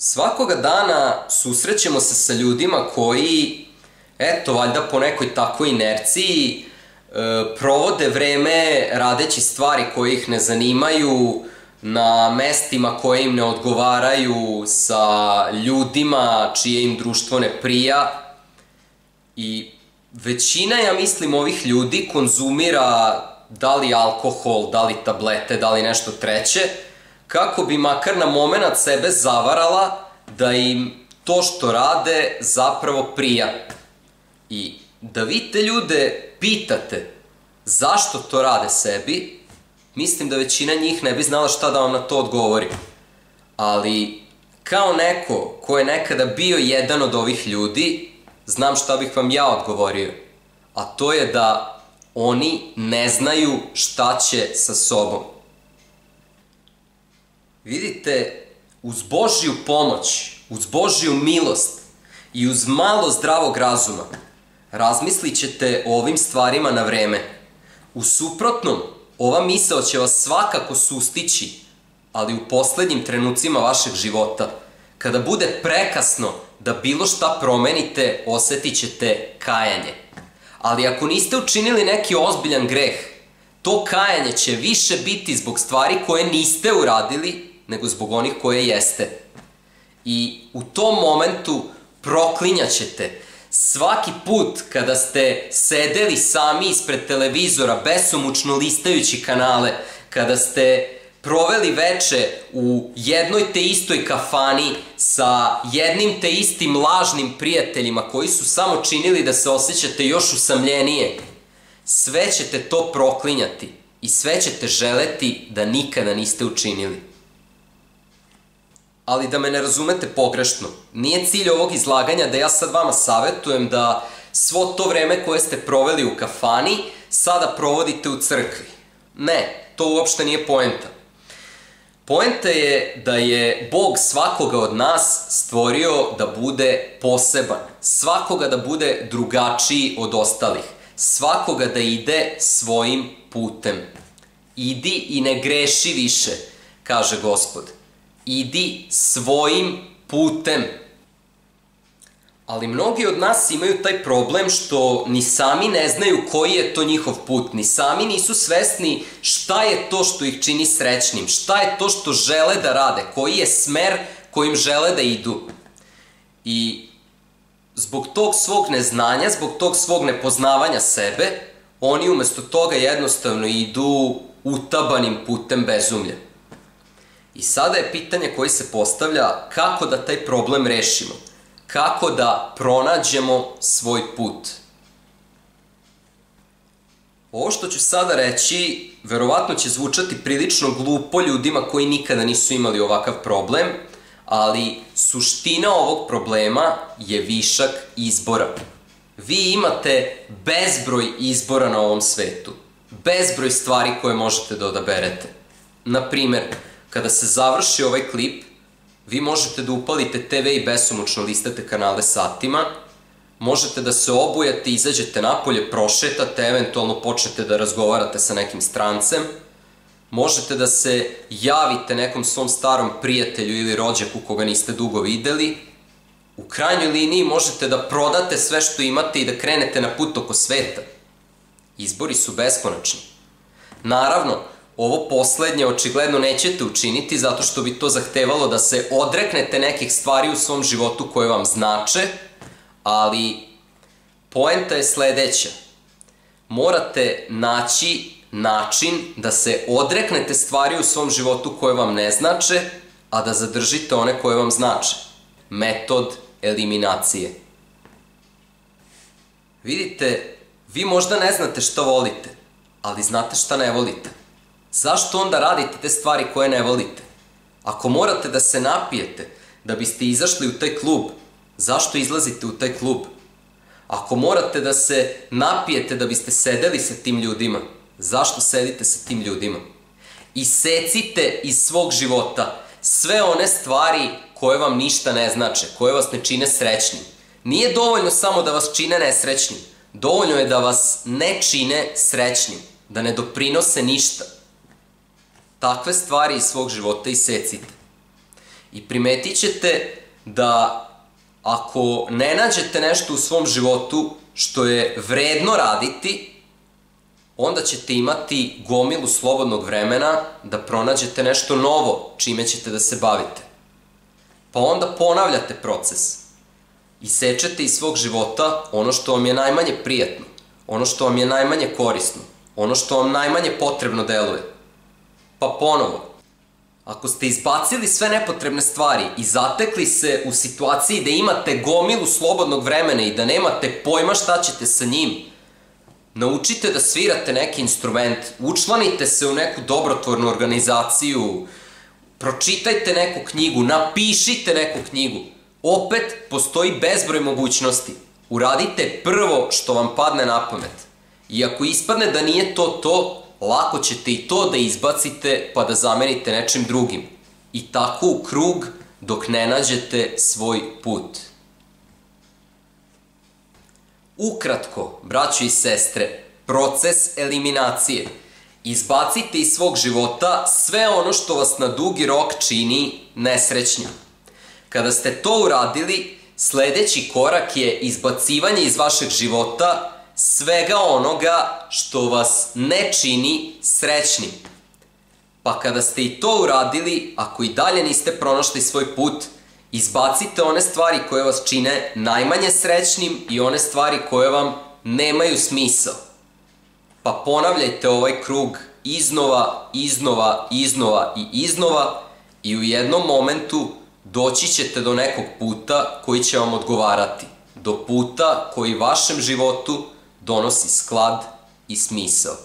Svakoga dana susrećemo se sa ljudima koji, eto, valjda po nekoj takvoj inerciji, provode vreme radeći stvari koje ih ne zanimaju, na mestima koje im ne odgovaraju, sa ljudima čije im društvo ne prija. I većina, ja mislim, ovih ljudi konzumira da li alkohol, da li tablete, da li nešto treće, kako bi makar na moment sebe zavarala da im to što rade zapravo prija. I da vi te ljude pitate zašto to rade sebi, mislim da većina njih ne bi znala šta da vam na to odgovori. Ali kao neko ko je nekada bio jedan od ovih ljudi, znam šta bih vam ja odgovorio. A to je da oni ne znaju šta će sa sobom. Vidite, uz Božju pomoć, uz Božju milost i uz malo zdravog razuma, razmislit ćete o ovim stvarima na vreme. U suprotnom, ova misao će vas svakako sustići, ali u poslednjim trenucima vašeg života. Kada bude prekasno da bilo šta promenite, osetit ćete kajanje. Ali ako niste učinili neki ozbiljan greh, to kajanje će više biti zbog stvari koje niste uradili, nego zbog onih koje jeste. I u tom momentu proklinjaćete svaki put kada ste sedeli sami ispred televizora, besomučno listajući kanale, kada ste proveli veče u jednoj te istoj kafani sa jednim te istim lažnim prijateljima koji su samo činili da se osjećate još usamljenije, sve ćete to proklinjati i sve ćete želeti da nikada niste učinili. Ali da me ne razumete pogrešno, nije cilj ovog izlaganja da ja sad vama savetujem da svo to vreme koje ste proveli u kafani sada provodite u crkvi. Ne, to uopšte nije poenta. Poenta je da je Bog svakoga od nas stvorio da bude poseban, svakoga da bude drugačiji od ostalih, svakoga da ide svojim putem. Idi i ne greši više, kaže Gospod. Idi svojim putem. Ali mnogi od nas imaju taj problem što ni sami ne znaju koji je to njihov put, ni sami nisu svesni šta je to što ih čini srećnim, šta je to što žele da rade, koji je smer kojim žele da idu. I zbog tog svog neznanja, zbog tog svog nepoznavanja sebe, oni umesto toga jednostavno idu utabanim putem bezumlja. I sada je pitanje koje se postavlja kako da taj problem rešimo. Kako da pronađemo svoj put? Ovo što ću sada reći, verovatno će zvučati prilično glupo ljudima koji nikada nisu imali ovakav problem, ali suština ovog problema je višak izbora. Vi imate bezbroj izbora na ovom svetu. Bezbroj stvari koje možete da odaberete. Na primer, kada se završi ovaj klip, vi možete da upalite TV i besomučno listate kanale satima, možete da se obujete, izađete napolje, prošetate, eventualno počnete da razgovarate sa nekim strancem, možete da se javite nekom svom starom prijatelju ili rođaku koga niste dugo videli, u krajnjoj liniji možete da prodate sve što imate i da krenete na put oko sveta. Izbori su beskonačni. Naravno, ovo poslednje očigledno nećete učiniti zato što bi to zahtevalo da se odreknete nekih stvari u svom životu koje vam znače, ali poenta je sledeća. Morate naći način da se odreknete stvari u svom životu koje vam ne znače, a da zadržite one koje vam znače. Metod eliminacije. Vidite, vi možda ne znate šta volite, ali znate šta ne volite. Zašto onda radite te stvari koje ne volite? Ako morate da se napijete da biste izašli u taj klub, zašto izlazite u taj klub? Ako morate da se napijete da biste sedeli sa tim ljudima, zašto sedite sa tim ljudima? Isecite iz svog života sve one stvari koje vam ništa ne znače, koje vas ne čine srećnim. Nije dovoljno samo da vas čine nesrećnim, dovoljno je da vas ne čine srećnim, da ne doprinose ništa. Takve stvari iz svog života isecite. I primetit ćete da ako ne nađete nešto u svom životu što je vredno raditi, onda ćete imati gomilu slobodnog vremena da pronađete nešto novo čime ćete da se bavite. Pa onda ponavljate proces. Isečete iz svog života ono što vam je najmanje prijatno, ono što vam je najmanje korisno, ono što vam najmanje potrebno deluje. Pa ponovo. Ako ste izbacili sve nepotrebne stvari i zatekli se u situaciji da imate gomilu slobodnog vremena i da nemate pojma šta ćete sa njim, naučite da svirate neki instrument, učlanite se u neku dobrotvornu organizaciju, pročitajte neku knjigu, napišite neku knjigu. Opet postoji bezbroj mogućnosti. Uradite prvo što vam padne na pamet. I ako ispadne da nije to, lako ćete i to da izbacite pa da zamenite nečim drugim. I tako u krug dok ne nađete svoj put. Ukratko, braćo i sestre, proces eliminacije. Izbacite iz svog života sve ono što vas na dugi rok čini nesrećnim. Kada ste to uradili, sledeći korak je izbacivanje iz vašeg života svega onoga što vas ne čini srećnim. Pa kada ste i to uradili, ako i dalje niste pronašli svoj put, izbacite one stvari koje vas čine najmanje srećnim i one stvari koje vam nemaju smisao. Pa ponavljajte ovaj krug iznova i u jednom momentu doći ćete do nekog puta koji će vam odgovarati. Do puta koji vašem životu donosi sklad i smisao.